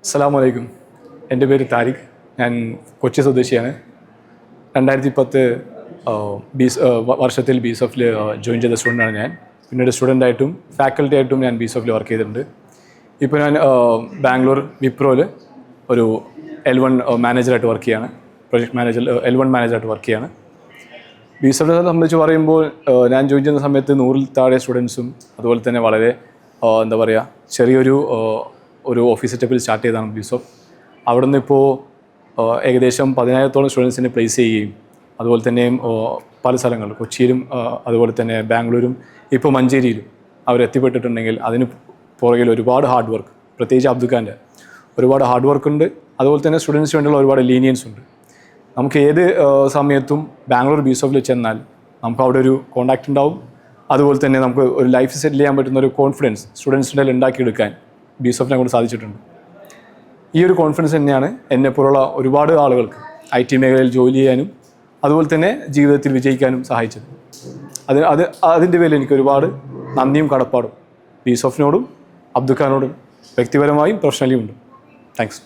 അസ്സലാമു എൻ്റെ പേര് താരിഖ്. ഞാൻ കൊച്ചി സ്വദേശിയാണ്. 2010 വർഷത്തിൽ BSOFിൽ ജോയിൻ ചെയ്ത സ്റ്റുഡൻ്റാണ് ഞാൻ. പിന്നീട് സ്റ്റുഡൻ്റായിട്ടും ഫാക്കൽറ്റി ആയിട്ടും ഞാൻ BSOFിൽ വർക്ക് ചെയ്തിട്ടുണ്ട്. ഇപ്പോൾ ഞാൻ ബാംഗ്ലൂർ വിപ്രോയിൽ ഒരു L1 മാനേജറായിട്ട് വർക്ക് ചെയ്യാണ്. പ്രൊജക്ട് മാനേജർ L1 മാനേജറായിട്ട് വർക്ക് ചെയ്യാണ്. BSOFിനെ സംബന്ധിച്ച് പറയുമ്പോൾ ഞാൻ ജോയിൻ ചെയ്യുന്ന സമയത്ത് 100-ൽ താഴെ സ്റ്റുഡൻസും അതുപോലെ തന്നെ വളരെ എന്താ പറയുക ചെറിയൊരു ഓഫീസ് സെറ്റപ്പിൽ സ്റ്റാർട്ട് ചെയ്തതാണ് BSOF. അവിടെ നിന്ന് ഇപ്പോൾ ഏകദേശം 10,000-ഓളം സ്റ്റുഡൻസിനെ പ്ലേസ് ചെയ്യുകയും അതുപോലെ തന്നെയും പല സ്ഥലങ്ങളിൽ കൊച്ചിയിലും അതുപോലെ തന്നെ ബാംഗ്ലൂരും ഇപ്പോൾ മഞ്ചേരിയിലും അവരെത്തിപ്പെട്ടിട്ടുണ്ടെങ്കിൽ അതിന് പുറകിൽ ഒരുപാട് ഹാർഡ് വർക്ക്, പ്രത്യേകിച്ച് അബ്ദുഖാൻ്റെ ഒരുപാട് ഹാർഡ് വർക്ക് ഉണ്ട്. അതുപോലെ തന്നെ സ്റ്റുഡൻസിന് വേണ്ടിയുള്ള ഒരുപാട് ലീനിയൻസ് ഉണ്ട്. നമുക്ക് ഏത് സമയത്തും ബാംഗ്ലൂർ BSOFിൽ ചെന്നാൽ നമുക്ക് അവിടെ ഒരു കോൺടാക്റ്റ് ഉണ്ടാവും. അതുപോലെ തന്നെ നമുക്ക് ഒരു ലൈഫ് സെറ്റിൽ ചെയ്യാൻ പറ്റുന്ന ഒരു കോൺഫിഡൻസ് സ്റ്റുഡൻസിൻ്റെ ഉണ്ടാക്കിയെടുക്കാൻ BSOFിനെ കൊണ്ട് സാധിച്ചിട്ടുണ്ട്. ഈ ഒരു കോൺഫിഡൻസ് തന്നെയാണ് എന്നെപ്പോലുള്ള ഒരുപാട് ആളുകൾക്ക് IT മേഖലയിൽ ജോലി ചെയ്യാനും അതുപോലെ തന്നെ ജീവിതത്തിൽ വിജയിക്കാനും സഹായിച്ചത്. അതിൻ്റെ പേരിൽ എനിക്ക് ഒരുപാട് നന്ദിയും കടപ്പാടും BSOFിനോടും അബ്ദുഖാനോടും വ്യക്തിപരമായും പ്രൊഫഷണലിയും ഉണ്ട്. താങ്ക്സ്.